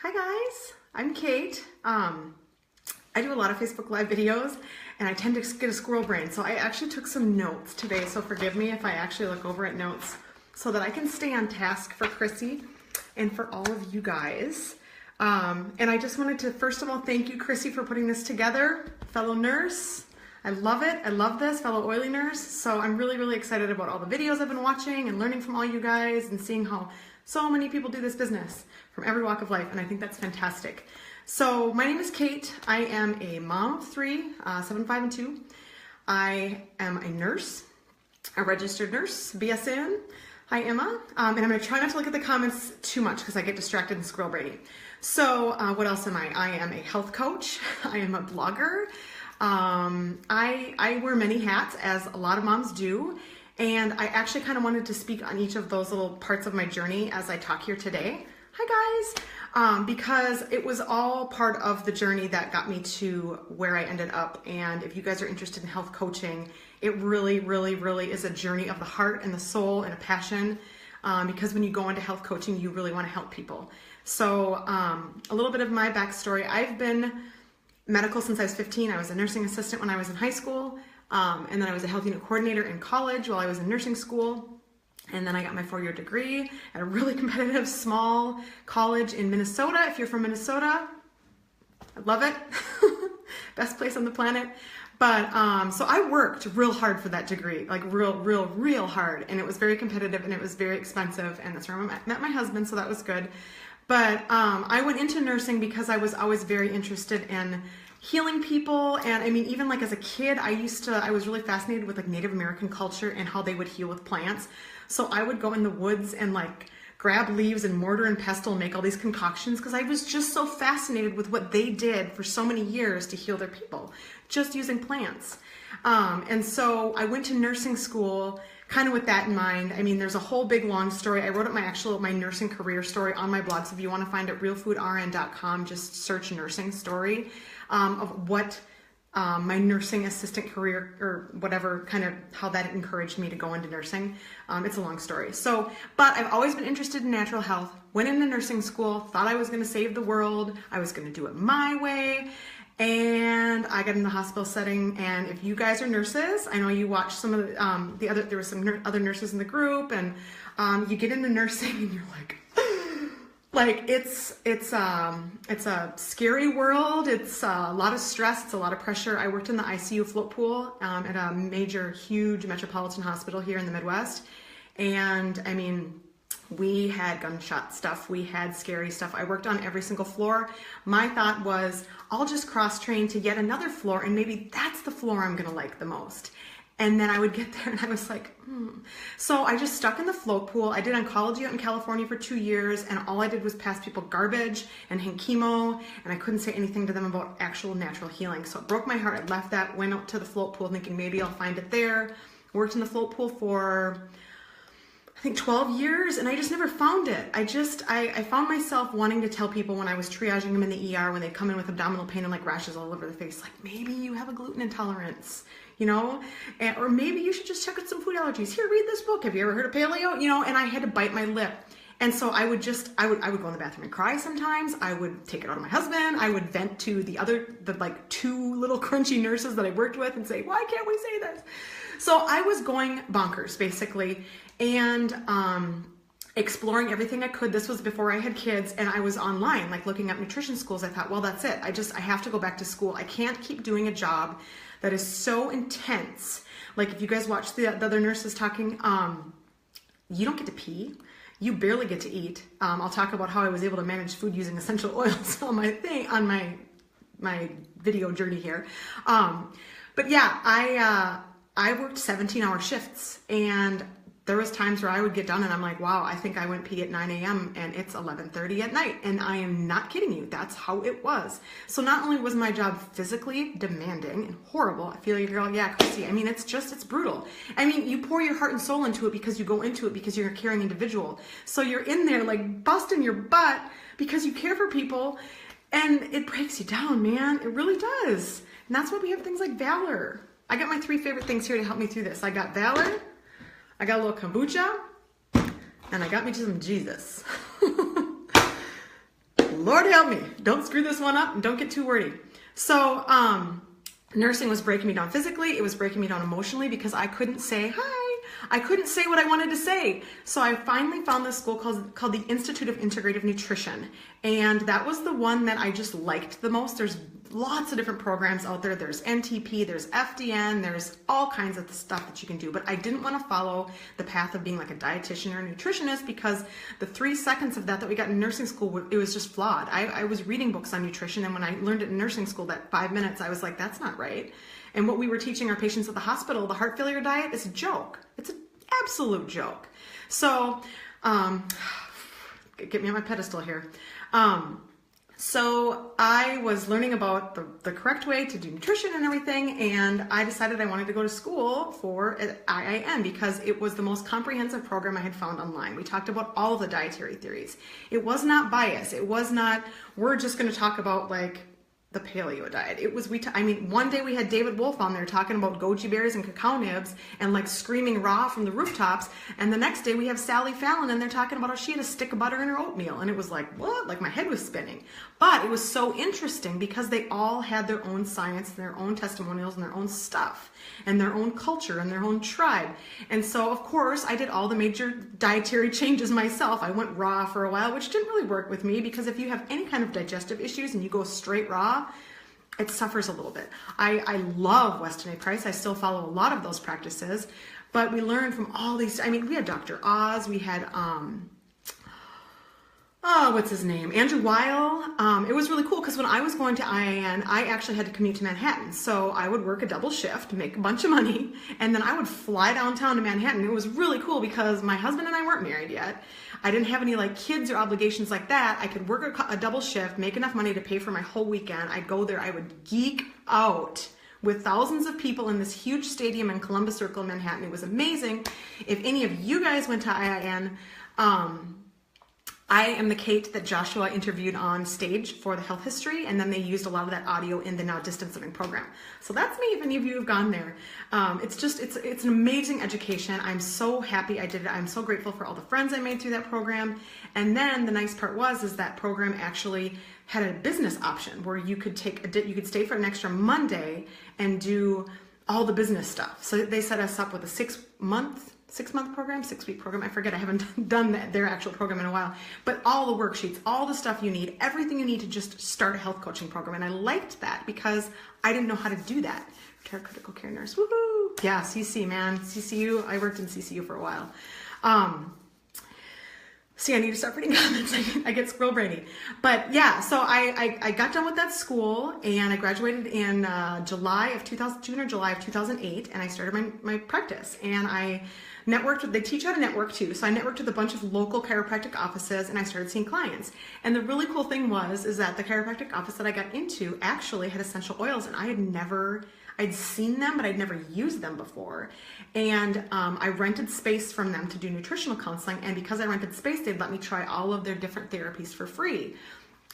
Hi guys, I'm Kate. I do a lot of Facebook Live videos and I tend to get a squirrel brain. So I actually took some notes today. So forgive me if I actually look over at notes so that I can stay on task for Chrissy and for all of you guys. And I just wanted to, first of all, thank you, Chrissy, for putting this together. Fellow nurse, I love it. I love this, fellow oily nurse. So I'm really, really excited about all the videos I've been watching and learning from all you guys and seeing how so many people do this business from every walk of life. And I think that's fantastic. So my name is Kate. I am a mom of three, 7, 5, and 2. I am a nurse, a registered nurse, BSN. Hi, Emma. And I'm going to try not to look at the comments too much because I get distracted and squirrel brainy. So what else am I? I am a health coach. I am a blogger. I wear many hats, as a lot of moms do. And I actually kind of wanted to speak on each of those little parts of my journey as I talk here today. Hi guys, because it was all part of the journey that got me to where I ended up. And if you guys are interested in health coaching, it really, really, really is a journey of the heart and the soul and a passion. Because when you go into health coaching, you really want to help people. So a little bit of my backstory. I've been medical since I was 15. I was a nursing assistant when I was in high school. And then I was a health unit coordinator in college while I was in nursing school. And then I got my 4-year degree at a really competitive small college in Minnesota. If you're from Minnesota, I love it. Best place on the planet. But so I worked real hard for that degree, like real hard. And it was very competitive and it was very expensive. And that's where I met my husband, so that was good. But I went into nursing because I was always very interested in healing people. And I mean, even like as a kid, I was really fascinated with like Native American culture and how they would heal with plants. So I would go in the woods and like grab leaves and mortar and pestle and make all these concoctions because I was just so fascinated with what they did for so many years to heal their people, just using plants. And so I went to nursing school kind of with that in mind. I mean, there's a whole big long story. I wrote up my nursing career story on my blog. So if you want to find it, realfoodrn.com, just search nursing story of what my nursing assistant career or whatever, kind of how that encouraged me to go into nursing. It's a long story. So, but I've always been interested in natural health, went into nursing school, thought I was going to save the world. I was going to do it my way. And I got in the hospital setting. And if you guys are nurses, I know you watched some of there were some other nurses in the group, and you get into nursing and you're like it's a scary world. It's a lot of stress. It's a lot of pressure. I worked in the ICU Float Pool at a major, huge metropolitan hospital here in the Midwest. And I mean, we had gunshot stuff. We had scary stuff. I worked on every single floor. My thought was, I'll just cross-train to yet another floor, and maybe that's the floor I'm going to like the most. And then I would get there and I was like, So I just stuck in the float pool. I did oncology out in California for 2 years, and all I did was pass people garbage and hang chemo, and I couldn't say anything to them about actual natural healing. So it broke my heart. I left that, went out to the float pool thinking maybe I'll find it there. Worked in the float pool for, I think, 12 years, and I just never found it. I found myself wanting to tell people when I was triaging them in the ER, when they come in with abdominal pain and like rashes all over their face, like, maybe you have a gluten intolerance, you know, or maybe you should just check out some food allergies. Here, read this book. Have you ever heard of paleo? You know, and I had to bite my lip. And so I would go in the bathroom and cry sometimes. I would take it out on my husband. I would vent to the like 2 little crunchy nurses that I worked with and say, why can't we say this? So I was going bonkers, basically, and exploring everything I could. This was before I had kids, and I was online, like looking up nutrition schools. I thought, well, that's it. I have to go back to school. I can't keep doing a job that is so intense. Like if you guys watch the other nurses talking, you don't get to pee. You barely get to eat. I'll talk about how I was able to manage food using essential oils on my video journey here. But yeah, I worked 17-hour shifts, and there was times where I would get done and I'm like, wow, I think I went pee at 9 a.m. and it's 11:30 at night. And I am not kidding you. That's how it was. So not only was my job physically demanding and horrible, I feel like you're all, yeah, Chrissy. I mean, it's brutal. I mean, you pour your heart and soul into it because you go into it because you're a caring individual. So you're in there like busting your butt because you care for people, and it breaks you down, man. It really does. And that's why we have things like Valor. I got my 3 favorite things here to help me through this. I got Valor, I got a little kombucha, and I got me some Jesus. Lord help me, don't screw this one up and don't get too wordy. So nursing was breaking me down physically. It was breaking me down emotionally because I couldn't say hi. I couldn't say what I wanted to say. So I finally found this school called the Institute of Integrative Nutrition. And that was the one that I just liked the most. There's lots of different programs out there. There's NTP, there's FDN, there's all kinds of stuff that you can do. But I didn't want to follow the path of being like a dietitian or a nutritionist because the 3 seconds of that we got in nursing school, it was just flawed. I was reading books on nutrition, and when I learned it in nursing school, that 5 minutes, I was like, that's not right. And what we were teaching our patients at the hospital, the heart failure diet, is a joke. It's an absolute joke. So, get me on my pedestal here. So I was learning about the correct way to do nutrition and everything, and I decided I wanted to go to school for IIN because it was the most comprehensive program I had found online. We talked about all of the dietary theories. It was not biased. It was not, we're just going to talk about like the paleo diet. It was, one day we had David Wolf on there talking about goji berries and cacao nibs and like screaming raw from the rooftops. And the next day we have Sally Fallon and they're talking about how she had a stick of butter in her oatmeal. And it was like, what? Like my head was spinning. But it was so interesting because they all had their own science, and their own testimonials and their own stuff and their own culture and their own tribe. And so of course I did all the major dietary changes myself. I went raw for a while, which didn't really work with me because if you have any kind of digestive issues and you go straight raw, it suffers a little bit. I love Weston A. Price. I still follow a lot of those practices, but we learned from all these. We had Dr. Oz. We had what's his name? Andrew Weil. It was really cool because when I was going to IIN, I actually had to commute to Manhattan. So I would work a double shift, make a bunch of money, and then I would fly downtown to Manhattan. It was really cool because my husband and I weren't married yet. I didn't have any like kids or obligations like that. I could work a double shift, make enough money to pay for my whole weekend. I'd go there. I would geek out with thousands of people in this huge stadium in Columbus Circle, Manhattan. It was amazing. If any of you guys went to IIN, I am the Kate that Joshua interviewed on stage for the health history, and then they used a lot of that audio in the now distance learning program. So that's me if any of you have gone there. It's an amazing education. I'm so happy I did it. I'm so grateful for all the friends I made through that program. And then the nice part is that program actually had a business option where you could you could stay for an extra Monday and do all the business stuff. So they set us up with a 6-month program, 6-week program. I forget, I haven't done their actual program in a while, but all the worksheets, all the stuff you need, everything you need to just start a health coaching program. And I liked that because I didn't know how to do that. Retired critical care nurse, woohoo! Yeah, CC, man, CCU, I worked in CCU for a while. See, I need to start reading comments. I get squirrel brainy. But yeah, so I got done with that school and I graduated in June or July of 2008, and I started my practice. And I networked, they teach how to network too. So I networked with a bunch of local chiropractic offices and I started seeing clients. And the really cool thing is that the chiropractic office that I got into actually had essential oils, and I'd seen them, but I'd never used them before. And I rented space from them to do nutritional counseling. And because I rented space, they'd let me try all of their different therapies for free.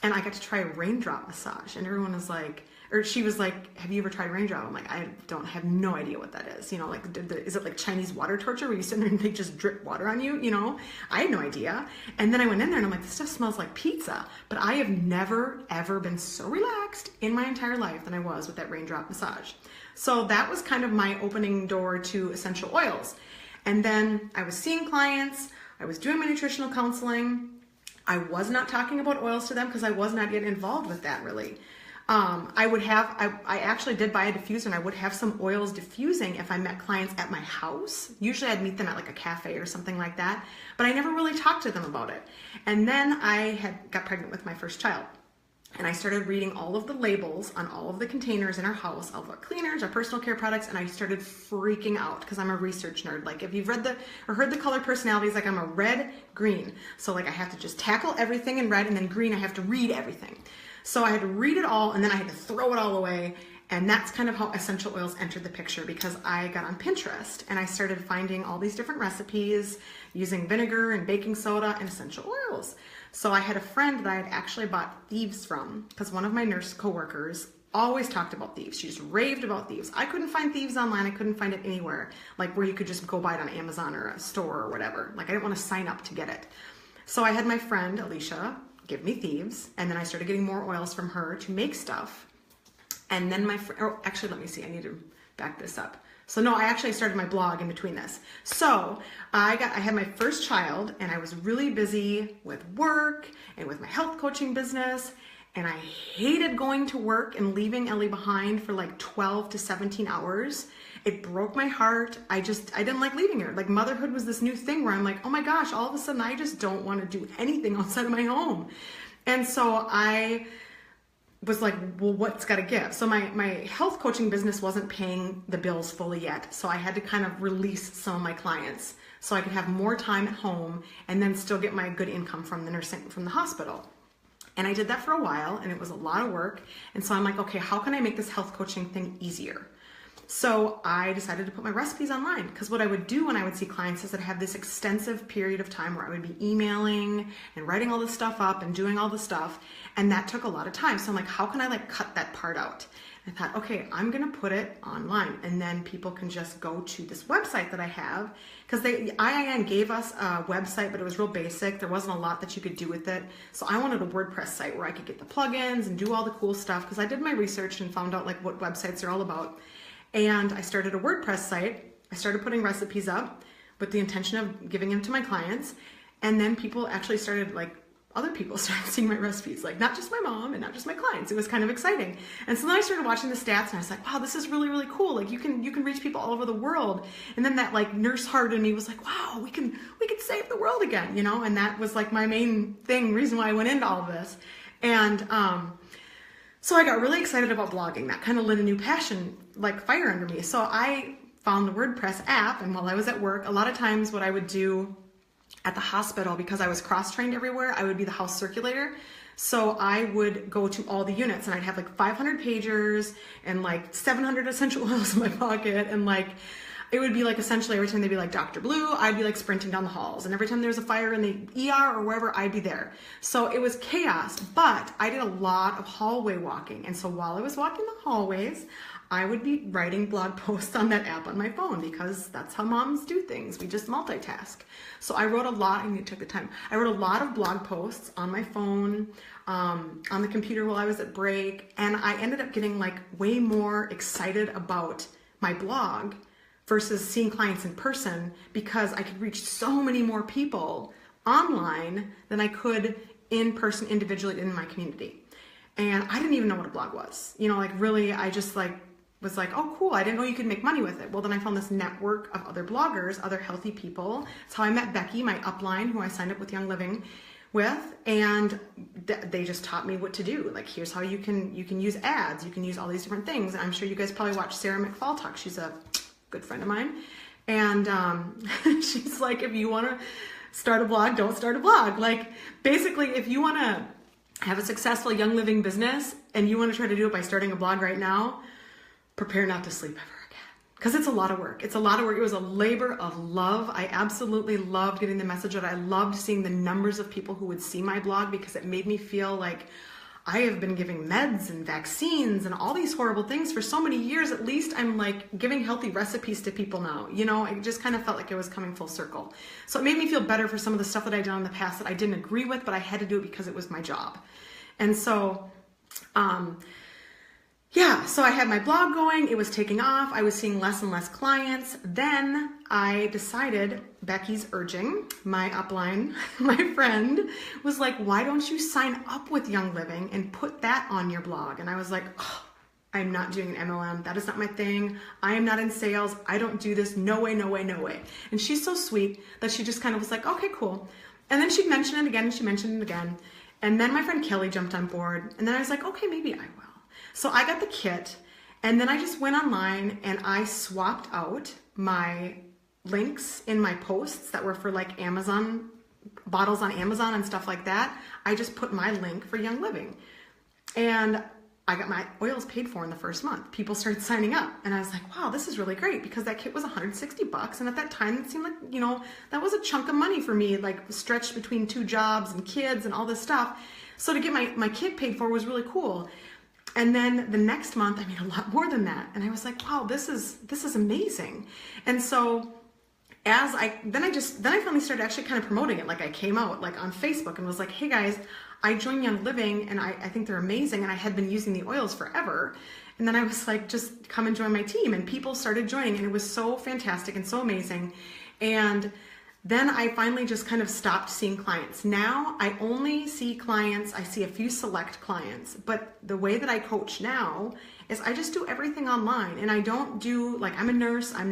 And I got to try a raindrop massage. And everyone was like, she was like, have you ever tried raindrop? I'm like, I have no idea what that is. Is it like Chinese water torture where you sit there and they just drip water on you? I had no idea. And then I went in there and I'm like, this stuff smells like pizza. But I have never, ever been so relaxed in my entire life than I was with that raindrop massage. So that was kind of my opening door to essential oils. And then I was seeing clients, I was doing my nutritional counseling. I was not talking about oils to them because I was not yet involved with that really. I actually did buy a diffuser, and I would have some oils diffusing if I met clients at my house. Usually I'd meet them at like a cafe or something like that, but I never really talked to them about it. And then I got pregnant with my first child. And I started reading all of the labels on all of the containers in our house, all of our cleaners, our personal care products, and I started freaking out because I'm a research nerd. Like if you've read or heard the color personalities, like I'm a red, green. So like I have to just tackle everything in red, and then green I have to read everything. So I had to read it all, and then I had to throw it all away. And that's kind of how essential oils entered the picture, because I got on Pinterest and I started finding all these different recipes using vinegar and baking soda and essential oils. So I had a friend that I had actually bought Thieves from, because one of my nurse coworkers always talked about Thieves. She just raved about Thieves. I couldn't find Thieves online. I couldn't find it anywhere, like where you could just go buy it on Amazon or a store or whatever. Like I didn't want to sign up to get it. So I had my friend Alicia give me thieves. And then I started getting more oils from her to make stuff. And then actually, let me see, I need to back this up. So no, I actually started my blog in between this. So I had my first child, and I was really busy with work and with my health coaching business. And I hated going to work and leaving Ellie behind for like 12 to 17 hours. It broke my heart. I didn't like leaving her. Like, motherhood was this new thing where I'm like, oh my gosh, all of a sudden I just don't want to do anything outside of my home. And so I was like, well, what's got to give? So my health coaching business wasn't paying the bills fully yet. So I had to kind of release some of my clients so I could have more time at home and then still get my good income from the nursing, from the hospital. And I did that for a while, and it was a lot of work. And so I'm like, okay, how can I make this health coaching thing easier? So I decided to put my recipes online, because what I would do when I would see clients is that I have this extensive period of time where I would be emailing and writing all this stuff up and doing all the stuff. And that took a lot of time. So I'm like, how can I like cut that part out? And I thought, okay, I'm going to put it online, and then people can just go to this website that I have, because IIN gave us a website, but it was real basic. There wasn't a lot that you could do with it. So I wanted a WordPress site where I could get the plugins and do all the cool stuff, because I did my research and found out like what websites are all about. And I started a WordPress site. I started putting recipes up with the intention of giving them to my clients. And then people actually started, like, other people started seeing my recipes, like not just my mom and not just my clients. It was kind of exciting. And so then I started watching the stats, and I was like, wow, this is really, really cool. Like, you can reach people all over the world. And then that like nurse heart in me was like, wow, we can save the world again, you know? And that was like my main reason why I went into all of this. And so I got really excited about blogging. That kind of lit a new passion, like fire under me. So I found the WordPress app, and while I was at work, a lot of times what I would do at the hospital, because I was cross-trained everywhere, I would be the house circulator. So I would go to all the units, and I'd have like 500 pagers and like 700 essential oils in my pocket. And like, it would be like essentially every time they'd be like Dr. Blue, I'd be like sprinting down the halls. And every time there was a fire in the ER or wherever, I'd be there. So it was chaos, but I did a lot of hallway walking. And so while I was walking the hallways, I would be writing blog posts on that app on my phone, because that's how moms do things. We just multitask. So I wrote a lot, and it took the time. I wrote a lot of blog posts on my phone, on the computer while I was at break. And I ended up getting like way more excited about my blog versus seeing clients in person, because I could reach so many more people online than I could in person individually in my community. And I didn't even know what a blog was. You know, like really, I just like was like, oh, cool. I didn't know you could make money with it. Well, then I found this network of other bloggers, other healthy people. That's how I met Becky, my upline, who I signed up with Young Living with. And they just taught me what to do. Like, here's how you can use ads. You can use all these different things. And I'm sure you guys probably watch Sarah McFall talk. She's a good friend of mine. And she's like, if you want to start a blog, don't start a blog. Like, basically, if you want to have a successful Young Living business and you want to try to do it by starting a blog right now, prepare not to sleep ever again, because it's a lot of work. It's a lot of work. It was a labor of love. I absolutely loved getting the message out. I loved seeing the numbers of people who would see my blog, because it made me feel like I have been giving meds and vaccines and all these horrible things for so many years. At least I'm like giving healthy recipes to people now. You know, it just kind of felt like it was coming full circle. So it made me feel better for some of the stuff that I'd done in the past that I didn't agree with, but I had to do it because it was my job. And so, yeah, so I had my blog going. It was taking off. I was seeing less and less clients. Then I decided, Becky's urging, my upline, my friend, was like, why don't you sign up with Young Living and put that on your blog? And I was like, oh, I'm not doing an MLM. That is not my thing. I am not in sales. I don't do this. No way, no way, no way. And she's so sweet that she just kind of was like, okay, cool. And then she'd mention it again, and she mentioned it again. And then my friend Kelly jumped on board. And then I was like, okay, maybe I will. So I got the kit, and then I just went online and I swapped out my links in my posts that were for like Amazon, bottles on Amazon and stuff like that. I just put my link for Young Living, and I got my oils paid for in the first month. People started signing up, and I was like, wow, this is really great, because that kit was $160. And at that time, it seemed like, you know, that was a chunk of money for me, like stretched between 2 jobs and kids and all this stuff. So to get my kit paid for was really cool. And then the next month, I made a lot more than that. And I was like, wow, this is amazing. And so then I finally started actually kind of promoting it. Like I came out like on Facebook and was like, hey guys, I joined Young Living and I think they're amazing. And I had been using the oils forever. And then I was like, just come and join my team. And people started joining and it was so fantastic and so amazing. And then I finally just kind of stopped seeing clients. Now I only see clients, I see a few select clients, but the way that I coach now is I just do everything online, and I don't do, like, I'm a nurse, I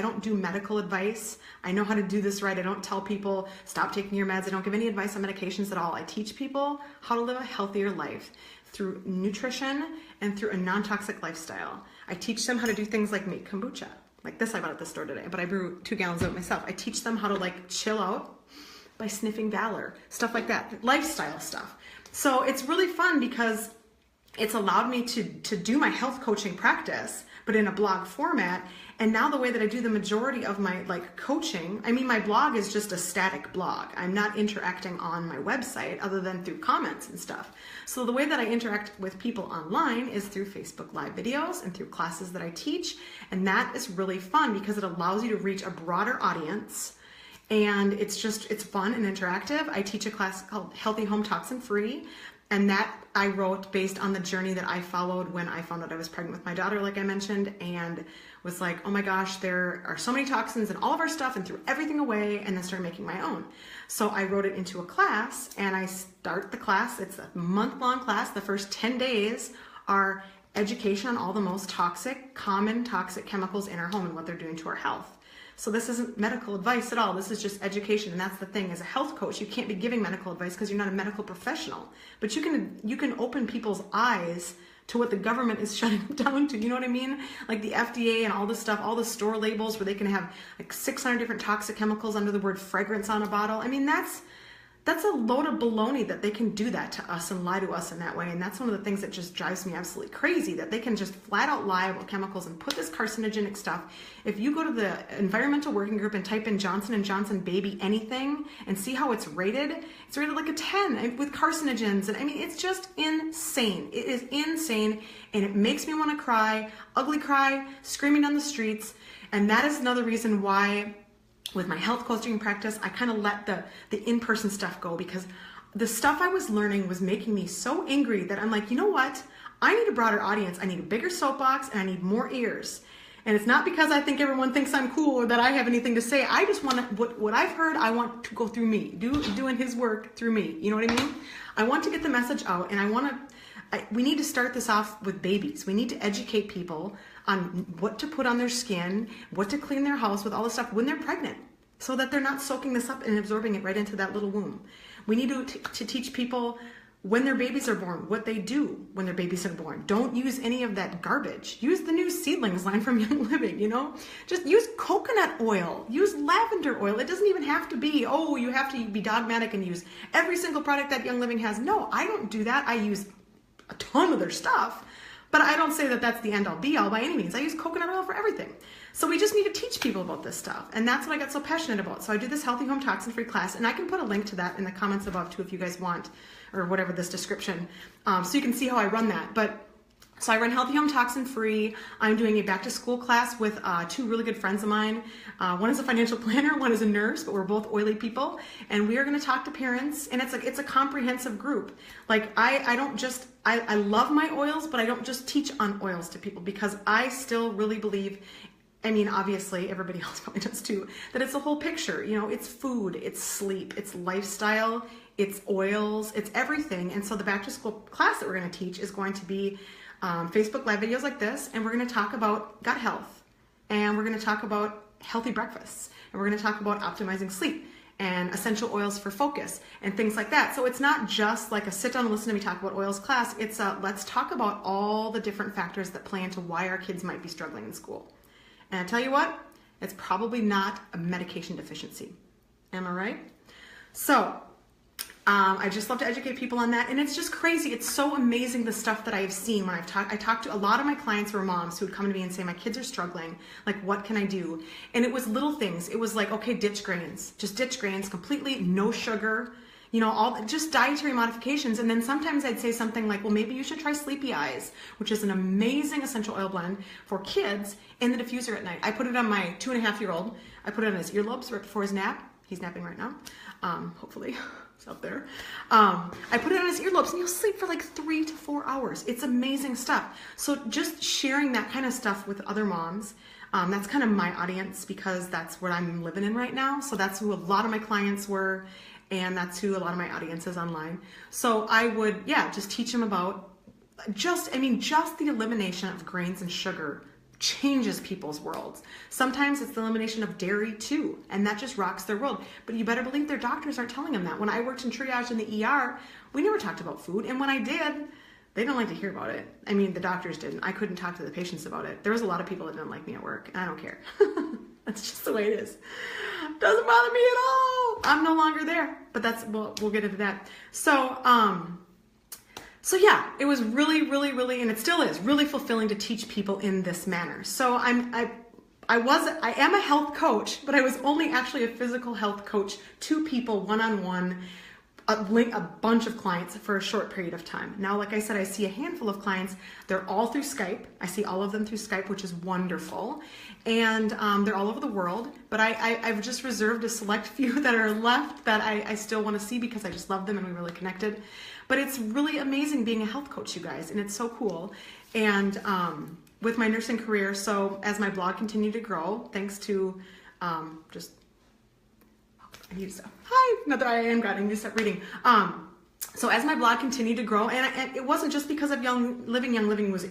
don't do medical advice. I know how to do this right. I don't tell people stop taking your meds. I don't give any advice on medications at all. I teach people how to live a healthier life through nutrition and through a non-toxic lifestyle. I teach them how to do things like make kombucha. Like this I bought at the store today, but I brew 2 gallons of it myself. I teach them how to like chill out by sniffing Valor, stuff like that, lifestyle stuff. So it's really fun because it's allowed me to do my health coaching practice, but in a blog format. And now the way that I do the majority of my like coaching, I mean, my blog is just a static blog. I'm not interacting on my website other than through comments and stuff. So the way that I interact with people online is through Facebook Live videos and through classes that I teach. And that is really fun because it allows you to reach a broader audience. And it's fun and interactive. I teach a class called Healthy Home Toxin Free. And that I wrote based on the journey that I followed when I found out I was pregnant with my daughter, like I mentioned, and was like, oh my gosh, there are so many toxins in all of our stuff, and threw everything away and then started making my own. So I wrote it into a class, and I start the class. It's a month-long class. The first 10 days are education on all the most common toxic chemicals in our home and what they're doing to our health. So this isn't medical advice at all. This is just education. And that's the thing. As a health coach, you can't be giving medical advice because you're not a medical professional. But you can open people's eyes to what the government is shutting down to. You know what I mean? Like the FDA and all this stuff, all the store labels where they can have like 600 different toxic chemicals under the word fragrance on a bottle. I mean, that's a load of baloney that they can do that to us and lie to us in that way. And that's one of the things that just drives me absolutely crazy, that they can just flat out lie about chemicals and put this carcinogenic stuff. If you go to the environmental working group and type in Johnson & Johnson baby anything and see how it's rated like a 10 with carcinogens. And I mean, it's just insane. It is insane. And it makes me want to cry, ugly cry, screaming down the streets. And that is another reason why with my health coaching practice, I kind of let the in-person stuff go, because the stuff I was learning was making me so angry that I'm like, you know what? I need a broader audience. I need a bigger soapbox and I need more ears. And it's not because I think everyone thinks I'm cool or that I have anything to say. I just want to, what I've heard, I want to go through me, doing his work through me. You know what I mean? I want to get the message out, and we need to start this off with babies. We need to educate people on what to put on their skin, what to clean their house with, all this stuff when they're pregnant, so that they're not soaking this up and absorbing it right into that little womb. We need to teach people when their babies are born, what they do when their babies are born. Don't use any of that garbage. Use the new seedlings line from Young Living, you know? Just use coconut oil, use lavender oil. It doesn't even have to be, oh, you have to be dogmatic and use every single product that Young Living has. No, I don't do that. I use a ton of their stuff, but I don't say that that's the end all be all by any means. I use coconut oil for everything. So we just need to teach people about this stuff. And that's what I got so passionate about. So I do this Healthy Home Toxin Free class, and I can put a link to that in the comments above too if you guys want, or whatever this description. So you can see how I run that. So I run Healthy Home Toxin Free. I'm doing a back to school class with 2 really good friends of mine. One is a financial planner, one is a nurse, but we're both oily people. And we are going to talk to parents, and it's a comprehensive group. Like I love my oils, but I don't just teach on oils to people, because I still really believe, I mean, obviously everybody else probably does too, that it's a whole picture. You know, it's food, it's sleep, it's lifestyle, it's oils, it's everything. And so the back to school class that we're going to teach is going to be Facebook Live videos like this, and we're going to talk about gut health, and we're going to talk about healthy breakfasts, and we're going to talk about optimizing sleep and essential oils for focus and things like that. So it's not just like a sit down and listen to me talk about oils class. It's let's talk about all the different factors that play into why our kids might be struggling in school. And I tell you what, it's probably not a medication deficiency. Am I right? So I just love to educate people on that. And it's just crazy. It's so amazing the stuff that I've seen when I talked to a lot of my clients who were moms who would come to me and say, my kids are struggling. Like, what can I do? And it was little things. It was like, okay, ditch grains. Just ditch grains completely. No sugar. all just dietary modifications. And then sometimes I'd say something like, well, maybe you should try Sleepy Eyes, which is an amazing essential oil blend for kids in the diffuser at night. I put it on my 2.5-year-old. I put it on his earlobes right before his nap. He's napping right now. Hopefully it's up there. I put it on his earlobes and he'll sleep for like 3 to 4 hours. It's amazing stuff. So just sharing that kind of stuff with other moms, that's kind of my audience because that's what I'm living in right now. So that's who a lot of my clients were, and that's who a lot of my audience is online. So I would, just teach them about just the elimination of grains and sugar changes people's worlds. Sometimes it's the elimination of dairy too, and that just rocks their world. But you better believe their doctors aren't telling them that. When I worked in triage in the ER, we never talked about food, and when I did, they don't like to hear about it. The doctors didn't. I couldn't talk to the patients about it. There was a lot of people that didn't like me at work, and I don't care. That's just the way it is. Doesn't bother me at all. I'm no longer there, but we'll get into that. So yeah, it was really, really, really, and it still is really fulfilling to teach people in this manner. So I am a health coach, but I was only actually a physical health coach to people one-on-one, a bunch of clients for a short period of time. Now, like I said, I see a handful of clients. They're all through Skype. I see all of them through Skype, which is wonderful. And they're all over the world, but I've just reserved a select few that are left that I still want to see because I just love them and we really connected. But it's really amazing being a health coach, you guys, and it's so cool. And with my nursing career, so as my blog continued to grow, thanks to I need to stop. Hi, not that I am God, I need to stop reading. So as my blog continued to grow, and it wasn't just because of Young Living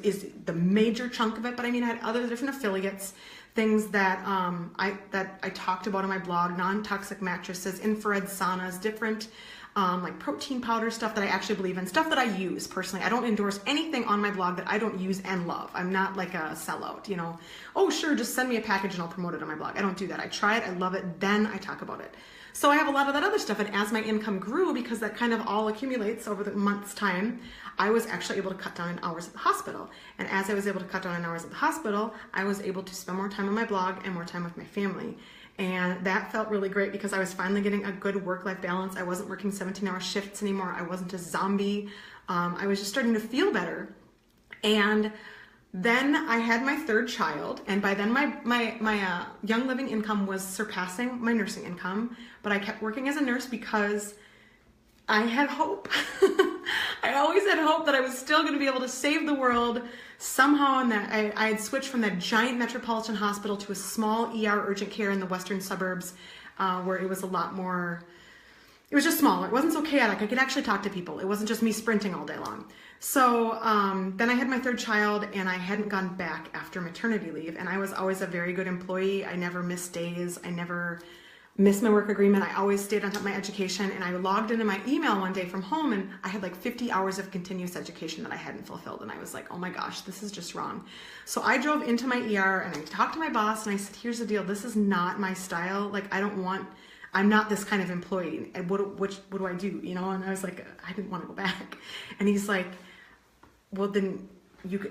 is the major chunk of it, but I had other different affiliates, things that I talked about on my blog, non-toxic mattresses, infrared saunas, different like protein powder stuff that I actually believe in, stuff that I use personally. I don't endorse anything on my blog that I don't use and love. I'm not like a sellout, oh sure, just send me a package and I'll promote it on my blog. I don't do that. I try it, I love it, then I talk about it. So I have a lot of that other stuff, and as my income grew, because that kind of all accumulates over the month's time, I was actually able to cut down on hours at the hospital. And as I was able to cut down on hours at the hospital, I was able to spend more time on my blog and more time with my family. And that felt really great because I was finally getting a good work-life balance. I wasn't working 17-hour shifts anymore. I wasn't a zombie. I was just starting to feel better. And then I had my third child, and by then my Young Living income was surpassing my nursing income, but I kept working as a nurse because I had hope. I always had hope that I was still going to be able to save the world somehow, and that I had switched from that giant metropolitan hospital to a small ER urgent care in the western suburbs where it was a lot more, it was just smaller. It wasn't so chaotic. I could actually talk to people. It wasn't just me sprinting all day long. So then I had my third child, and I hadn't gone back after maternity leave, and I was always a very good employee. I never missed days. I never missed my work agreement. I always stayed on top of my education, and I logged into my email one day from home, and I had like 50 hours of continuous education that I hadn't fulfilled, and I was like, oh my gosh, this is just wrong. So I drove into my ER, and I talked to my boss, and I said, here's the deal. This is not my style. Like, I'm not this kind of employee. And what do I do? And I was like, I didn't want to go back. And he's like, well, then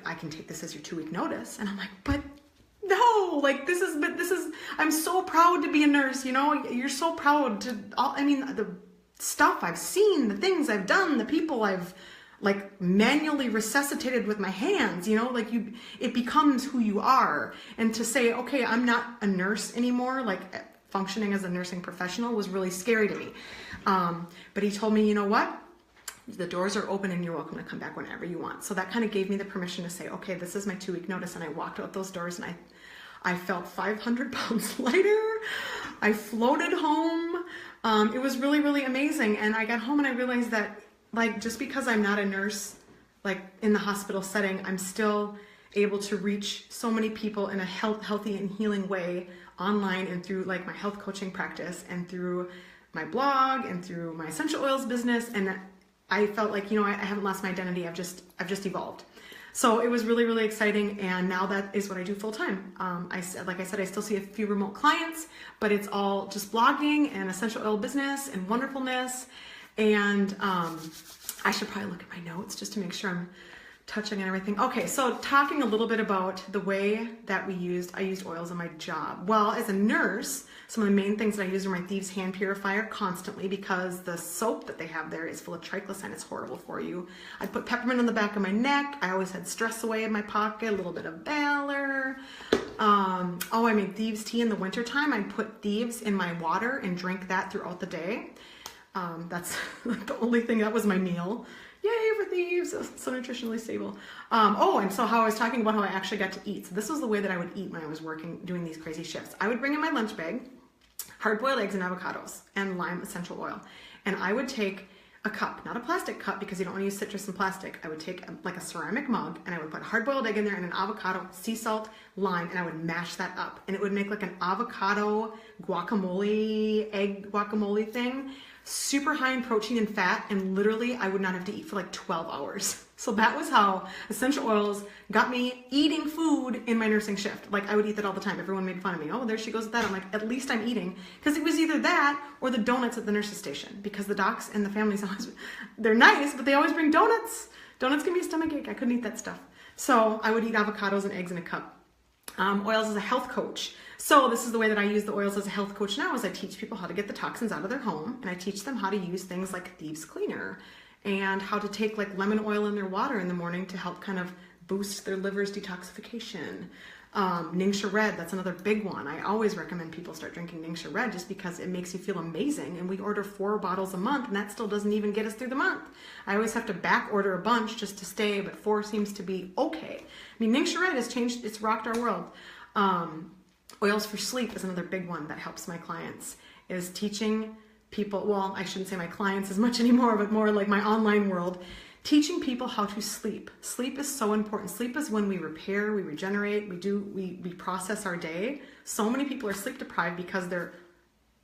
I can take this as your 2-week notice. And I'm like, but no, like this is, I'm so proud to be a nurse. You're so proud to, the stuff I've seen, the things I've done, the people I've like manually resuscitated with my hands, it becomes who you are. And to say, okay, I'm not a nurse anymore, like functioning as a nursing professional was really scary to me. But he told me, you know what? The doors are open and you're welcome to come back whenever you want. So that kind of gave me the permission to say, okay, this is my 2-week notice. And I walked out those doors, and I felt 500 pounds lighter. I floated home. It was really, really amazing. And I got home and I realized that, like, just because I'm not a nurse, like in the hospital setting, I'm still able to reach so many people in a healthy and healing way online, and through like my health coaching practice, and through my blog, and through my essential oils business. And I felt like, I haven't lost my identity. I've just evolved. So it was really, really exciting. And now that is what I do full time. Like I said, I still see a few remote clients, but it's all just blogging and essential oil business and wonderfulness. And I should probably look at my notes just to make sure I'm touching and everything. Okay, so talking a little bit about the way that I used oils in my job. Well, as a nurse, some of the main things that I use are my Thieves hand purifier constantly, because the soap that they have there is full of triclosan. It's horrible for you. I put peppermint on the back of my neck. I always had Stress Away in my pocket, a little bit of Valor. I made Thieves tea in the wintertime. I put Thieves in my water and drink that throughout the day. That's the only thing, that was my meal. Yay for Thieves, so nutritionally stable. And so how I was talking about how I actually got to eat. So this was the way that I would eat when I was doing these crazy shifts. I would bring in my lunch bag, hard-boiled eggs and avocados and lime essential oil. And I would take a cup, not a plastic cup because you don't want to use citrus and plastic. I would take like a ceramic mug and I would put a hard-boiled egg in there and an avocado, sea salt, lime, and I would mash that up. And it would make like an avocado guacamole, egg guacamole thing. Super high in protein and fat, and literally I would not have to eat for like 12 hours. So that was how essential oils got me eating food in my nursing shift. Like I would eat that all the time. Everyone made fun of me. Oh, there she goes with that. I'm like, at least I'm eating. Because it was either that or the donuts at the nurse's station. Because the docs and the families always, they're nice, but they always bring donuts. Donuts give me a stomachache. I couldn't eat that stuff. So I would eat avocados and eggs in a cup. Oils as a health coach. So this is the way that I use the oils as a health coach now, is I teach people how to get the toxins out of their home, and I teach them how to use things like Thieves Cleaner and how to take like lemon oil in their water in the morning to help kind of boost their liver's detoxification. Ningxia Red, that's another big one. I always recommend people start drinking Ningxia Red just because it makes you feel amazing, and we order 4 bottles a month and that still doesn't even get us through the month. I always have to back order a bunch just to stay, but 4 seems to be okay. I mean, Ningxia Red has changed, it's rocked our world. Oils for sleep is another big one that helps my clients, is teaching people, well, I shouldn't say my clients as much anymore, but more like my online world, teaching people how to sleep. Sleep is so important. Sleep is when we repair, we regenerate, we process our day. So many people are sleep deprived because they're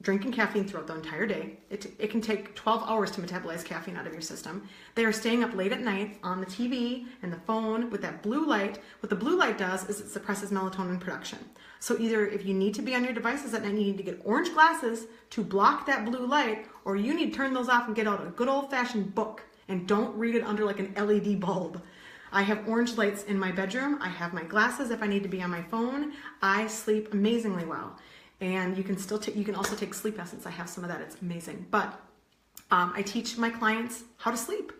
drinking caffeine throughout the entire day. It can take 12 hours to metabolize caffeine out of your system. They are staying up late at night on the TV and the phone with that blue light. What the blue light does is it suppresses melatonin production. So either if you need to be on your devices at night, you need to get orange glasses to block that blue light, or you need to turn those off and get out a good old-fashioned book and don't read it under like an LED bulb. I have orange lights in my bedroom. I have my glasses if I need to be on my phone. I sleep amazingly well. And you can also take sleep essence. I have some of that. It's amazing. But I teach my clients how to sleep.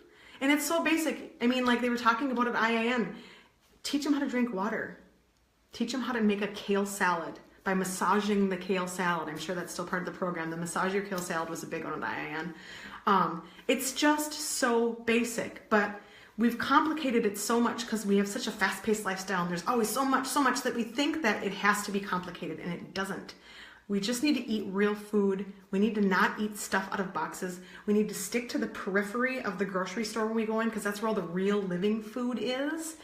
And it's so basic. I mean, like they were talking about at IIN. Teach them how to drink water. Teach them how to make a kale salad by massaging the kale salad. I'm sure that's still part of the program. The massage your kale salad was a big one at IIN. It's just so basic, but we've complicated it so much because we have such a fast-paced lifestyle, and there's always so much that we think that it has to be complicated, and it doesn't. We just need to eat real food. We need to not eat stuff out of boxes. We need to stick to the periphery of the grocery store when we go in, because that's where all the real living food is.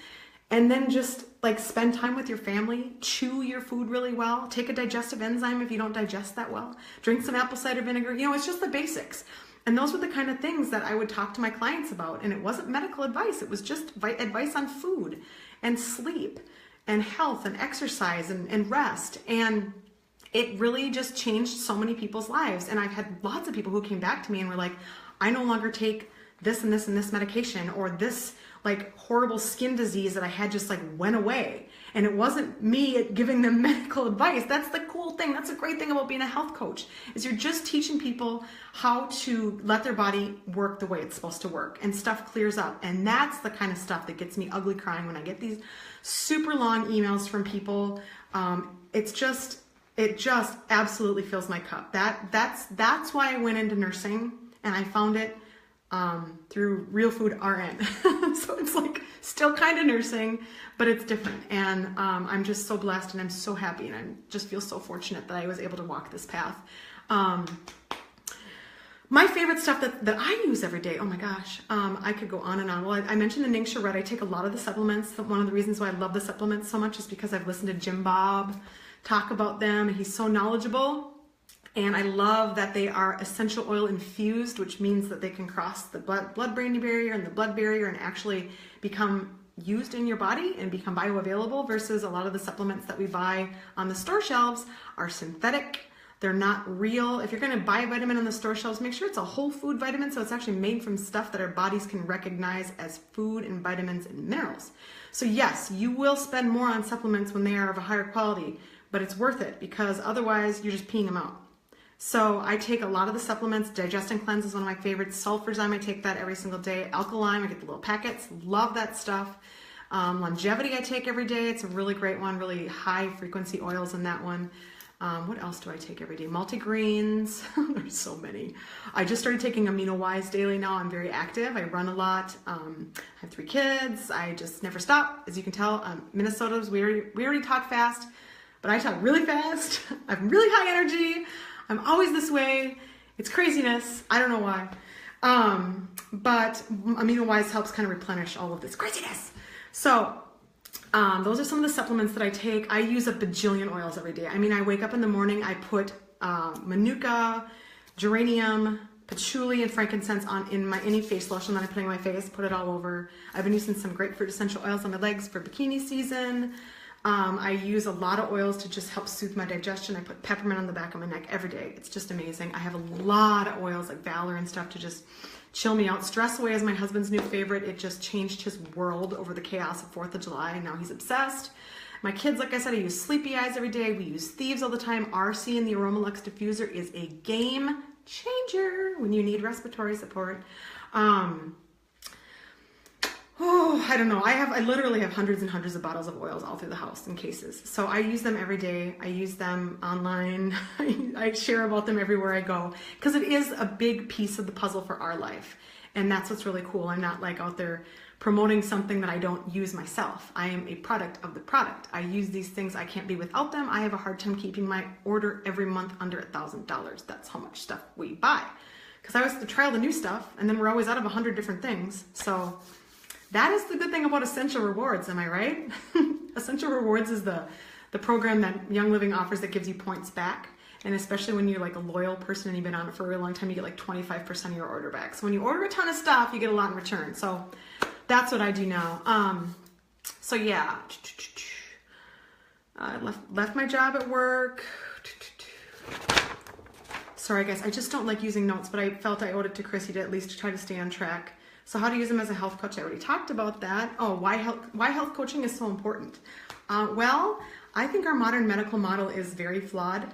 And then just like spend time with your family, chew your food really well, take a digestive enzyme if you don't digest that well, drink some apple cider vinegar. You know, it's just the basics. And those were the kind of things that I would talk to my clients about. And it wasn't medical advice. It was just advice on food and sleep and health and exercise and rest. And it really just changed so many people's lives. And I've had lots of people who came back to me and were like, I no longer take this and this and this medication, or this like horrible skin disease that I had just like went away. And it wasn't me giving them medical advice. That's the cool thing. That's a great thing about being a health coach, is you're just teaching people how to let their body work the way it's supposed to work, and stuff clears up. And that's the kind of stuff that gets me ugly crying when I get these super long emails from people. It just absolutely fills my cup. That's why I went into nursing, and I found it through Real Food RN. So it's like still kind of nursing, but it's different. And I'm just so blessed, and I'm so happy, and I just feel so fortunate that I was able to walk this path. My favorite stuff that I use every day, oh my gosh, I could go on and on. Well, I mentioned the Ningxia Red. I take a lot of the supplements. One of the reasons why I love the supplements so much is because I've listened to Jim Bob talk about them, and he's so knowledgeable. And I love that they are essential oil infused, which means that they can cross the blood-brain barrier and the blood barrier and actually become used in your body and become bioavailable, versus a lot of the supplements that we buy on the store shelves are synthetic. They're not real. If you're going to buy a vitamin on the store shelves, make sure it's a whole food vitamin, so it's actually made from stuff that our bodies can recognize as food and vitamins and minerals. So yes, you will spend more on supplements when they are of a higher quality, but it's worth it because otherwise you're just peeing them out. So I take a lot of the supplements. Digest and Cleanse is one of my favorites. Sulfurzyme, I take that every single day. Alkaline, I get the little packets. Love that stuff. Longevity, I take every day. It's a really great one. Really high frequency oils in that one. What else do I take every day? Multigreens. There's so many. I just started taking Amino Wise daily now. I'm very active. I run a lot. I have 3 kids. I just never stop. As you can tell, Minnesotans, we already talk fast, but I talk really fast. I have really high energy. I'm always this way. It's craziness. I don't know why. But Amino Wise helps kind of replenish all of this craziness. So those are some of the supplements that I take. I use a bajillion oils every day. I mean, I wake up in the morning, I put manuka, geranium, patchouli, and frankincense on in any face lotion that I'm putting on my face, put it all over. I've been using some grapefruit essential oils on my legs for bikini season. I use a lot of oils to just help soothe my digestion. I put peppermint on the back of my neck every day. It's just amazing. I have a lot of oils like Valor and stuff to just chill me out. Stress Away is my husband's new favorite. It just changed his world over the chaos of 4th of July, and now he's obsessed. My kids, like I said, I use Sleepy Eyes every day. We use Thieves all the time. RC in the Aromalex diffuser is a game changer when you need respiratory support. I don't know. I literally have hundreds and hundreds of bottles of oils all through the house in cases. So I use them every day. I use them online. I share about them everywhere I go because it is a big piece of the puzzle for our life. And that's what's really cool. I'm not like out there promoting something that I don't use myself. I am a product of the product. I use these things. I can't be without them. I have a hard time keeping my order every month under $1,000. That's how much stuff we buy. Because I always have to try all the new stuff and then we're always out of 100 different things. So that is the good thing about Essential Rewards, am I right? Essential Rewards is the program that Young Living offers that gives you points back. And especially when you're like a loyal person and you've been on it for a really long time, you get like 25% of your order back. So when you order a ton of stuff, you get a lot in return. So that's what I do now. So yeah, I left my job at work. Sorry guys, I just don't like using notes, but I felt I owed it to Chrissy to at least try to stay on track. So how to use them as a health coach, I already talked about that. Oh, why health coaching is so important? Well, I think our modern medical model is very flawed.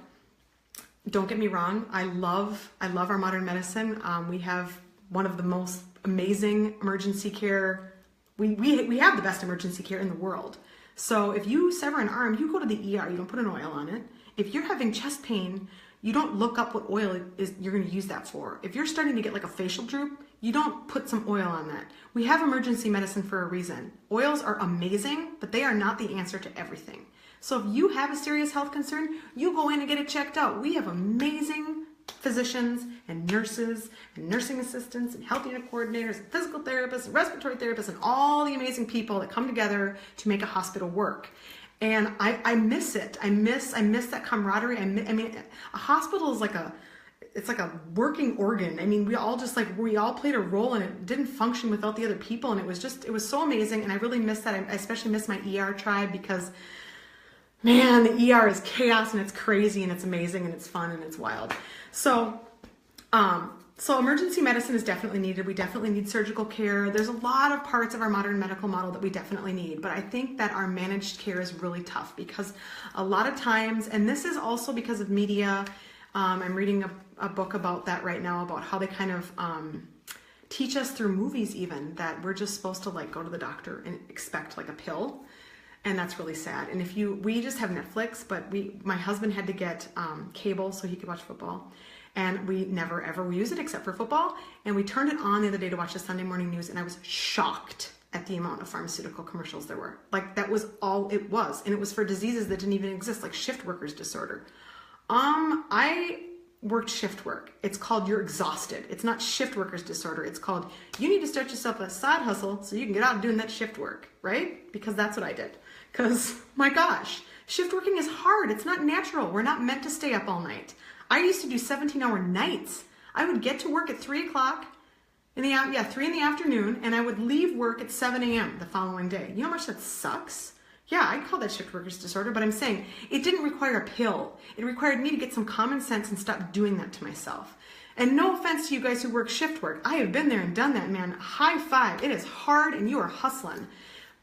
Don't get me wrong. I love our modern medicine. We have one of the most amazing emergency care. We have the best emergency care in the world. So if you sever an arm, you go to the ER. You don't put an oil on it. If you're having chest pain, you don't look up what oil you're going to use that for. If you're starting to get like a facial droop, you don't put some oil on that. We have emergency medicine for a reason. Oils are amazing, but they are not the answer to everything. So if you have a serious health concern, you go in and get it checked out. We have amazing physicians and nurses and nursing assistants and health unit coordinators and physical therapists and respiratory therapists and all the amazing people that come together to make a hospital work. And I miss it. I miss that camaraderie. I mean, a hospital is like it's like a working organ. I mean, we all played a role and it didn't function without the other people. And it was so amazing. And I really miss that. I especially miss my ER tribe because, man, the ER is chaos and it's crazy and it's amazing and it's fun and it's wild. So emergency medicine is definitely needed. We definitely need surgical care. There's a lot of parts of our modern medical model that we definitely need, but I think that our managed care is really tough because a lot of times, and this is also because of media, I'm reading a book about that right now, about how they kind of teach us through movies even that we're just supposed to like go to the doctor and expect like a pill. And that's really sad. And we just have Netflix, but my husband had to get cable so he could watch football. And we never ever use it except for football. And we turned it on the other day to watch the Sunday morning news, and I was shocked at the amount of pharmaceutical commercials there were. Like that was all it was. And it was for diseases that didn't even exist, like shift workers disorder. I worked shift work. It's called you're exhausted. It's not shift workers disorder. It's called you need to start yourself a side hustle so you can get out doing that shift work, right? Because that's what I did. Because my gosh, shift working is hard. It's not natural. We're not meant to stay up all night. I used to do 17-hour nights. I would get to work at 3 o'clock 3 in the afternoon, and I would leave work at 7 a.m. the following day. You know how much that sucks? Yeah, I call that shift workers disorder, but I'm saying it didn't require a pill. It required me to get some common sense and stop doing that to myself. And no offense to you guys who work shift work. I have been there and done that, man. High five. It is hard and you are hustling.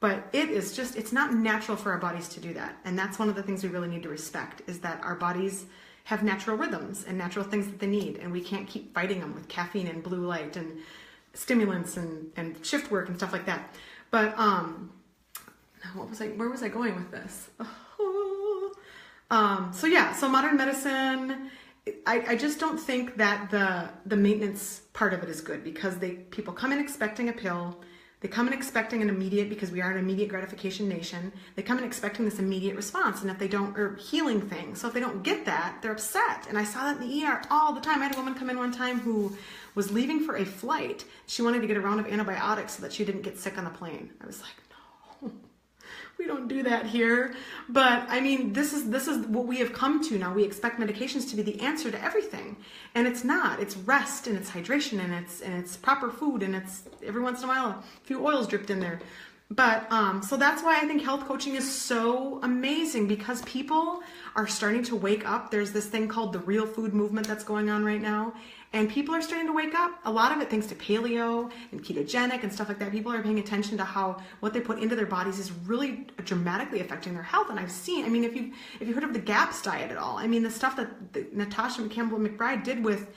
But it is just, it's not natural for our bodies to do that. And that's one of the things we really need to respect, is that our bodies have natural rhythms and natural things that they need. And we can't keep fighting them with caffeine and blue light and stimulants and shift work and stuff like that. But, where was I going with this? So modern medicine, I just don't think that the maintenance part of it is good, because people come in expecting a pill. They come in expecting an immediate, because we are an immediate gratification nation. They come in expecting this immediate response, and if they don't, or healing things. So if they don't get that, they're upset. And I saw that in the ER all the time. I had a woman come in one time who was leaving for a flight. She wanted to get a round of antibiotics so that she didn't get sick on the plane. I was like, no. We don't do that here. But I mean, this is what we have come to now. We expect medications to be the answer to everything. And it's not. It's rest, and it's hydration, and it's proper food, and it's every once in a while a few oils dripped in there. But so that's why I think health coaching is so amazing, because people are starting to wake up. There's this thing called the real food movement that's going on right now. And people are starting to wake up. A lot of it thanks to paleo and ketogenic and stuff like that. People are paying attention to how what they put into their bodies is really dramatically affecting their health. And I've seen, I mean, if you heard of the GAPS diet at all, I mean, the stuff that Natasha Campbell McBride did with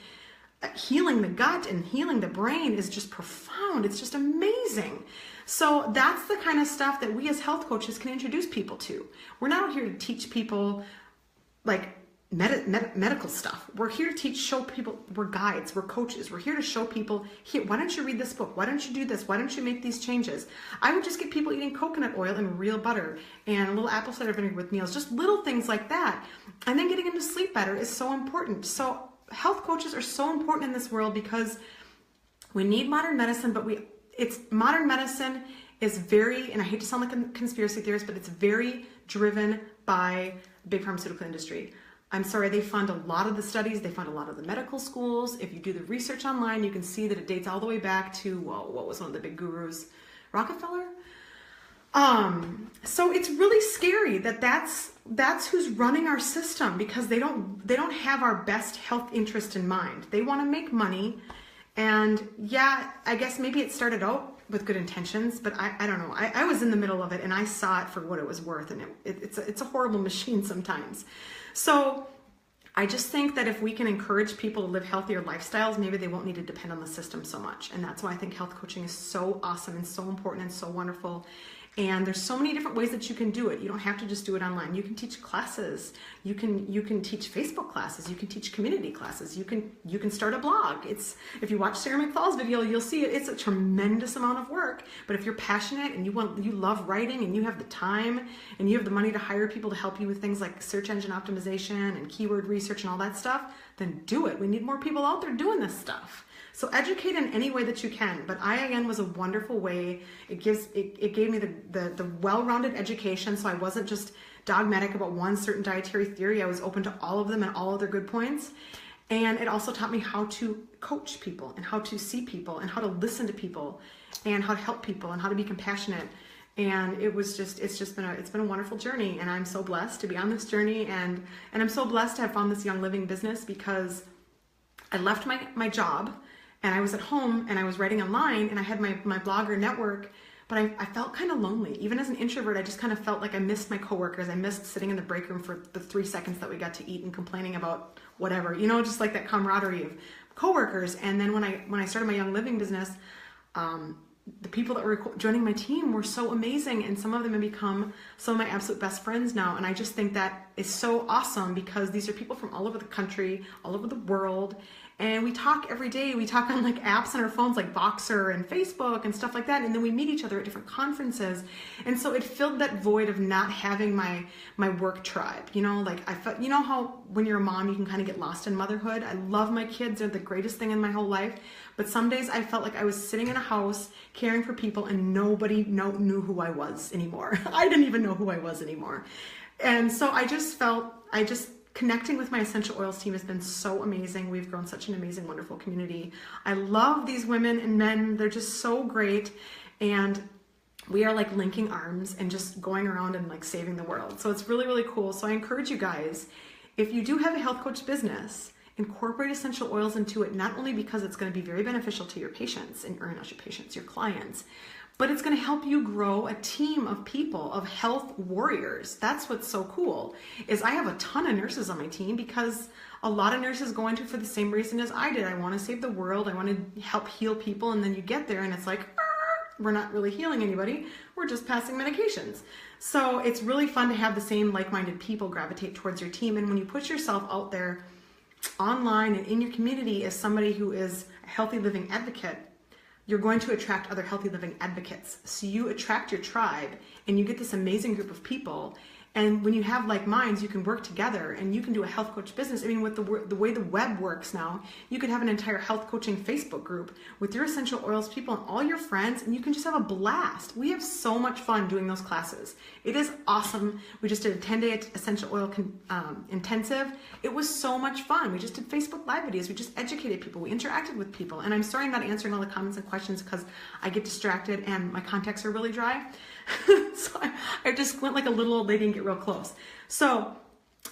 healing the gut and healing the brain is just profound. It's just amazing. So that's the kind of stuff that we as health coaches can introduce people to. We're not here to teach people like medical stuff. We're here to show people, we're guides, we're coaches. We're here to show people, here, why don't you read this book? Why don't you do this? Why don't you make these changes? I would just get people eating coconut oil and real butter and a little apple cider vinegar with meals, just little things like that. And then getting them to sleep better is so important. So health coaches are so important in this world, because we need modern medicine, but modern medicine is very, and I hate to sound like a conspiracy theorist, but it's very driven by the big pharmaceutical industry. I'm sorry, they fund a lot of the studies, they fund a lot of the medical schools. If you do the research online, you can see that it dates all the way back to, what was one of the big gurus? Rockefeller? So it's really scary that's who's running our system, because they don't have our best health interest in mind. They want to make money, and yeah, I guess maybe it started out with good intentions, but I don't know. I was in the middle of it, and I saw it for what it was worth, and it's a horrible machine sometimes. So I just think that if we can encourage people to live healthier lifestyles, maybe they won't need to depend on the system so much. And that's why I think health coaching is so awesome and so important and so wonderful. And there's so many different ways that you can do it. You don't have to just do it online. You can teach classes. You can teach Facebook classes. You can teach community classes. You can start a blog. If you watch Sarah McFall's video, you'll see it's a tremendous amount of work. But if you're passionate and you love writing and you have the time and you have the money to hire people to help you with things like search engine optimization and keyword research and all that stuff, then do it. We need more people out there doing this stuff. So educate in any way that you can. But IIN was a wonderful way. It gave me the well-rounded education, so I wasn't just dogmatic about one certain dietary theory. I was open to all of them and all of their good points. And it also taught me how to coach people and how to see people and how to listen to people and how to help people and how to be compassionate. And it's been a wonderful journey, and I'm so blessed to be on this journey, and I'm so blessed to have found this Young Living business, because I left my job. And I was at home and I was writing online and I had my blogger network, but I felt kind of lonely. Even as an introvert, I just kind of felt like I missed my coworkers. I missed sitting in the break room for the 3 seconds that we got to eat and complaining about whatever, just like that camaraderie of coworkers. And then when I started my Young Living business, the people that were joining my team were so amazing, and some of them have become some of my absolute best friends now. And I just think that is so awesome, because these are people from all over the country, all over the world. And we talk every day. We talk on like apps on our phones like Voxer and Facebook and stuff like that. And then we meet each other at different conferences. And so it filled that void of not having my work tribe. Like I felt, how when you're a mom, you can kind of get lost in motherhood. I love my kids. They're the greatest thing in my whole life. But some days I felt like I was sitting in a house caring for people and nobody knew who I was anymore. I didn't even know who I was anymore. And so connecting with my essential oils team has been so amazing. We've grown such an amazing, wonderful community. I love these women and men. They're just so great. And we are like linking arms and just going around and like saving the world. So it's really, really cool. So I encourage you guys, if you do have a health coach business, incorporate essential oils into it, not only because it's going to be very beneficial to your patients and your clients, but it's going to help you grow a team of people, of health warriors. That's what's so cool, is I have a ton of nurses on my team because a lot of nurses go into it for the same reason as I did. I want to save the world. I want to help heal people. And then you get there and it's like, we're not really healing anybody. We're just passing medications. So it's really fun to have the same like-minded people gravitate towards your team. And when you put yourself out there online and in your community as somebody who is a healthy living advocate, you're going to attract other healthy living advocates. So you attract your tribe and you get this amazing group of people. And when you have like minds, you can work together and you can do a health coach business. I mean, with the way the web works now, you could have an entire health coaching Facebook group with your essential oils people and all your friends, and you can just have a blast. We have so much fun doing those classes. It is awesome. We just did a 10-day essential oil intensive. It was so much fun. We just did Facebook Live videos. We just educated people. We interacted with people. And I'm sorry I'm not answering all the comments and questions because I get distracted and my contacts are really dry. So I just squint like a little old lady and get real close. So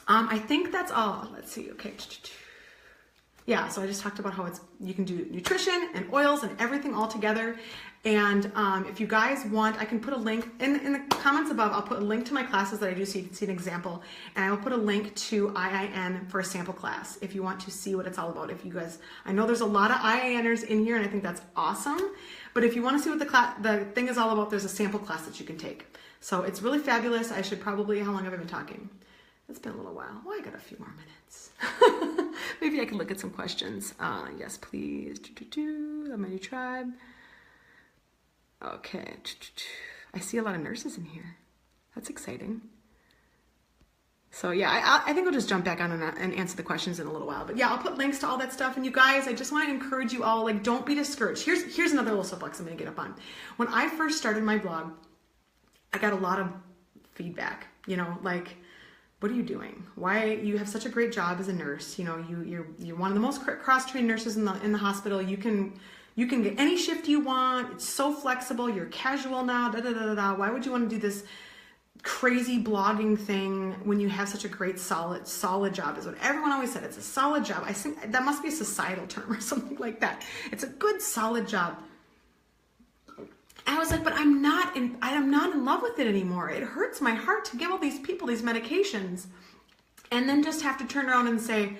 I think that's all. Let's see. Okay. Yeah, so I just talked about how you can do nutrition and oils and everything all together. And if you guys want, I can put a link in the comments above. I'll put a link to my classes that I do so you can see an example. And I will put a link to IIN for a sample class if you want to see what it's all about. If you guys, I know there's a lot of IINers in here and I think that's awesome. But if you want to see what the thing is all about, there's a sample class that you can take. So it's really fabulous. I should probably, how long have I been talking? It's been a little while. Well, I got a few more minutes. Maybe I can look at some questions. Yes, please. I'm my new tribe. Okay. I see a lot of nurses in here. That's exciting. So yeah, I think I'll just jump back on and answer the questions in a little while. But yeah, I'll put links to all that stuff. And you guys, I just want to encourage you all, like, don't be discouraged. Here's another little soapbox I'm going to get up on. When I first started my blog, I got a lot of feedback, like, what are you doing? Why you have such a great job as a nurse? You're one of the most cross-trained nurses in the hospital. You can get any shift you want. It's so flexible. You're casual now. Why would you want to do this crazy blogging thing when you have such a great solid job? Is what everyone always said. It's a solid job. I think that must be a societal term or something like that. It's a good solid job. I was like, but I'm not in love with it anymore. It hurts my heart to give all these people these medications and then just have to turn around and say,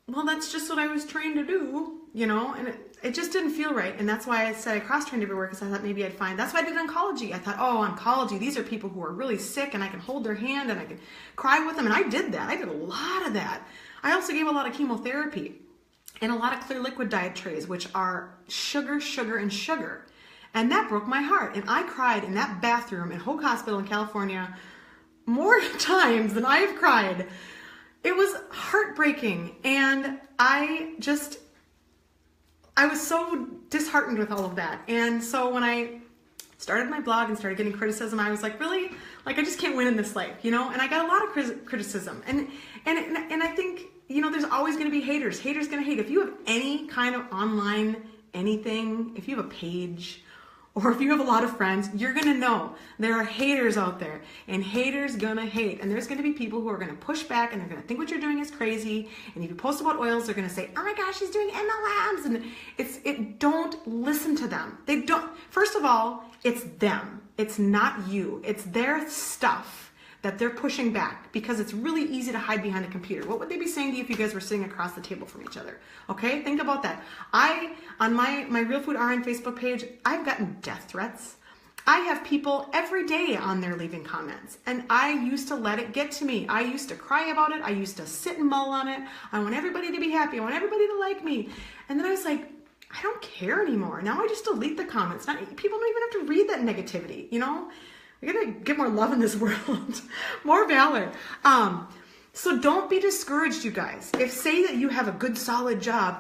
well, that's just what I was trained to do, and it just didn't feel right. And that's why I said I cross-trained everywhere, because I thought maybe I'd find, that's why I did oncology. I thought, oncology, these are people who are really sick and I can hold their hand and I can cry with them. And I did that. I did a lot of that. I also gave a lot of chemotherapy and a lot of clear liquid diet trays, which are sugar, and sugar. And that broke my heart. And I cried in that bathroom in Hoag Hospital in California more times than I've cried. It was heartbreaking. And I was so disheartened with all of that. And so when I started my blog and started getting criticism, I was like, really? Like, I just can't win in this life, And I got a lot of criticism. And I think, there's always going to be haters. Haters going to hate. If you have any kind of online anything, if you have a page, or if you have a lot of friends, you're going to know there are haters out there, and haters going to hate. And there's going to be people who are going to push back, and they're going to think what you're doing is crazy. And if you post about oils, they're going to say, oh my gosh, she's doing MLMs. And don't listen to them. They don't. First of all, it's them. It's not you. It's their stuff that they're pushing back, because it's really easy to hide behind a computer. What would they be saying to you if you guys were sitting across the table from each other? Okay, think about that. On my Real Food RN Facebook page, I've gotten death threats. I have people every day on there leaving comments, and I used to let it get to me. I used to cry about it. I used to sit and mull on it. I want everybody to be happy. I want everybody to like me. And then I was like, I don't care anymore. Now I just delete the comments. People don't even have to read that negativity, We gotta get more love in this world, more valor. So don't be discouraged, you guys. Say that you have a good, solid job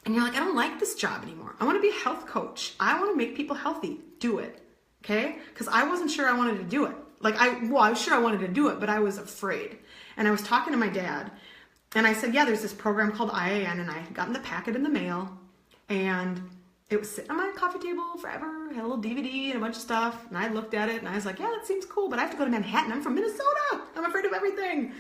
and you're like, I don't like this job anymore. I want to be a health coach. I want to make people healthy. Do it, okay? Because I wasn't sure I wanted to do it. I was sure I wanted to do it, but I was afraid. And I was talking to my dad, and I said, yeah, there's this program called IIN, and I had gotten the packet in the mail, and it was sitting on my coffee table forever. I had a little DVD and a bunch of stuff. And I looked at it and I was like, yeah, that seems cool, but I have to go to Manhattan. I'm from Minnesota. I'm afraid of everything.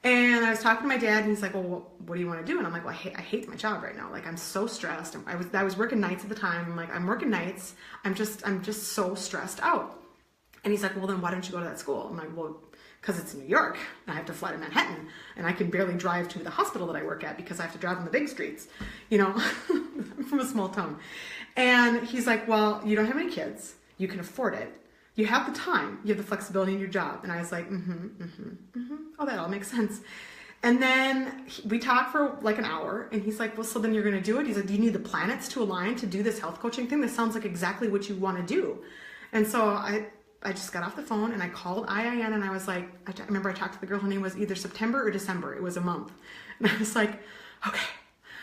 And I was talking to my dad and he's like, well, what do you want to do? And I'm like, well, I hate my job right now. Like, I'm so stressed. I was working nights at the time. I'm like, I'm working nights. I'm just so stressed out. And he's like, well, then why don't you go to that school? I'm like, well, because it's in New York and I have to fly to Manhattan and I can barely drive to the hospital that I work at because I have to drive on the big streets, you know, I'm from a small town. And he's like, well, you don't have any kids. You can afford it. You have the time. You have the flexibility in your job. And I was like, oh, that all makes sense. And then we talked for like an hour and he's like, well, so then you're going to do it? He's like, do you need the planets to align to do this health coaching thing? This sounds like exactly what you want to do. And so I just got off the phone and I called IIN and I was like, I remember I talked to the girl, her name was either September or December. It was a month. And I was like, okay,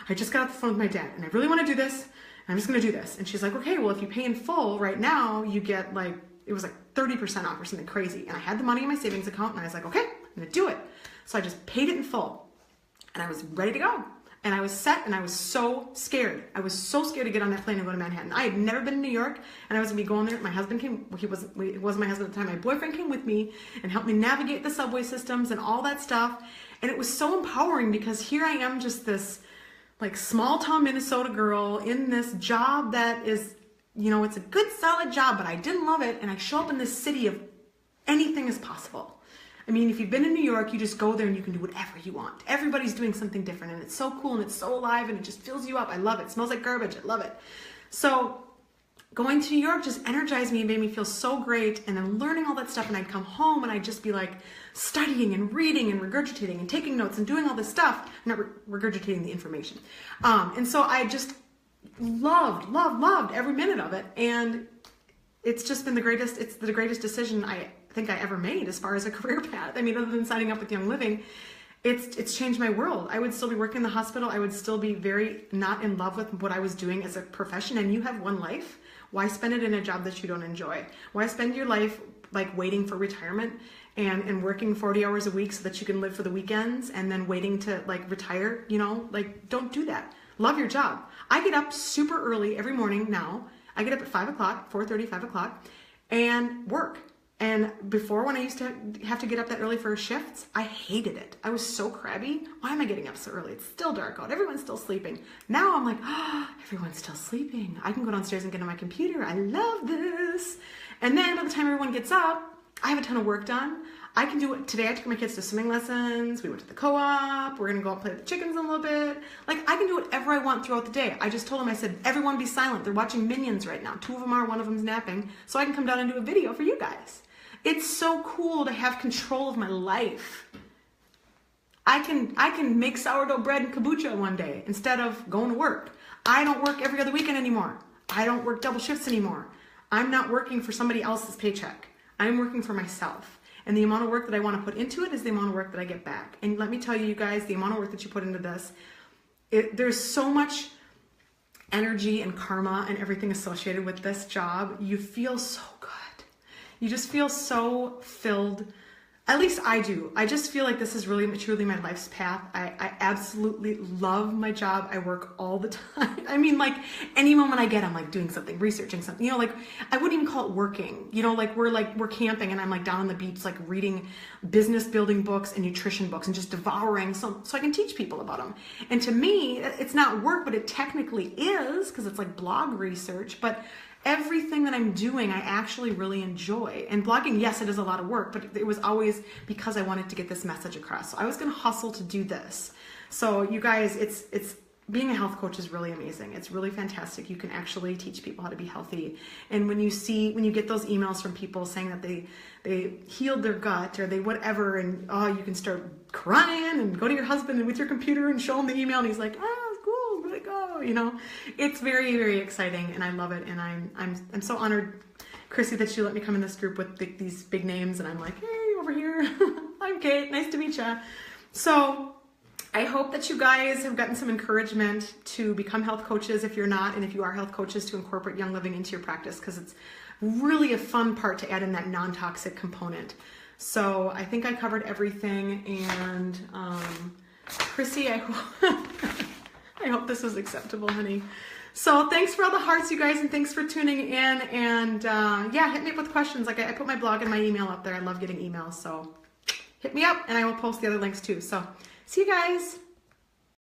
I just got off the phone with my dad and I really want to do this. And I'm just going to do this. And she's like, okay, well, if you pay in full right now, you get like, it was like 30% off or something crazy. And I had the money in my savings account and I was like, okay, I'm going to do it. So I just paid it in full and I was ready to go. And I was set and I was so scared. I was so scared to get on that plane and go to Manhattan. I had never been in New York and I was gonna be going there. My husband came, it wasn't my husband at the time, my boyfriend came with me and helped me navigate the subway systems and all that stuff. And it was so empowering because here I am, just this like small town Minnesota girl in this job that is, you know, it's a good solid job, but I didn't love it. And I show up in this city of anything is possible. I mean, if you've been in New York, you just go there and you can do whatever you want. Everybody's doing something different and it's so cool and it's so alive and it just fills you up. I love it. It smells like garbage. I love it. So going to New York just energized me and made me feel so great. And then learning all that stuff, and I'd come home and I'd just be like studying and reading and regurgitating and taking notes and doing all this stuff, not regurgitating the information. And so I just loved every minute of it. And it's just been the greatest decision I think I ever made as far as a career path. I mean, other than signing up with Young Living, it's changed my world. I would still be working in the hospital. I would still be very not in love with what I was doing as a profession. And you have one life. Why spend it in a job that you don't enjoy? Why spend your life like waiting for retirement and working 40 hours a week so that you can live for the weekends and then waiting to like retire? You know, like, don't do that. Love your job. I get up super early every morning now. I get up at 5 o'clock, 4:30, 5 o'clock, and work. And before, when I used to have to get up that early for shifts, I hated it. I was so crabby. Why am I getting up so early? It's still dark out. Everyone's still sleeping. Now I'm like, oh, everyone's still sleeping. I can go downstairs and get on my computer. I love this. And then by the time everyone gets up, I have a ton of work done. I can do it. Today I took my kids to swimming lessons. We went to the co-op. We're going to go out and play with the chickens a little bit. Like, I can do whatever I want throughout the day. I just told them, I said, everyone be silent. They're watching Minions right now. 2 of them are, 1 of them's napping. So I can come down and do a video for you guys. It's so cool to have control of my life. I can make sourdough bread and kombucha one day instead of going to work. I don't work every other weekend anymore. I don't work double shifts anymore. I'm not working for somebody else's paycheck. I'm working for myself. And the amount of work that I want to put into it is the amount of work that I get back. And let me tell you guys, the amount of work that you put into this, there's so much energy and karma and everything associated with this job. You feel so good. You just feel so filled. At least I do. I just feel like this is really truly my life's path. I absolutely love my job. I work all the time. I mean, like, any moment I get, I'm like doing something, researching something. You know, like, I wouldn't even call it working. You know, like we're camping and I'm like down on the beach, like reading business building books and nutrition books and just devouring so I can teach people about them. And to me, it's not work, but it technically is, because it's like blog research. But everything that I'm doing, I actually really enjoy. And blogging, yes, it is a lot of work, but it was always because I wanted to get this message across. So I was going to hustle to do this. So you guys, it's being a health coach is really amazing. It's really fantastic. You can actually teach people how to be healthy. And when you get those emails from people saying that they healed their gut or they whatever, and you can start crying and go to your husband and with your computer and show him the email and he's like, cool, way to go. You know, it's very, very exciting and I love it. And I'm so honored, Chrissy, that you let me come in this group with these big names. And I'm like, hey, over here. I'm Kate. Nice to meet you. So I hope that you guys have gotten some encouragement to become health coaches if you're not, and if you are health coaches, to incorporate Young Living into your practice, because it's really a fun part to add in that non-toxic component. So I think I covered everything, and Chrissy, I hope this was acceptable, honey. So thanks for all the hearts, you guys, and thanks for tuning in. And yeah, hit me up with questions. Like I put my blog and my email up there. I love getting emails, so hit me up, and I will post the other links too. So see you guys.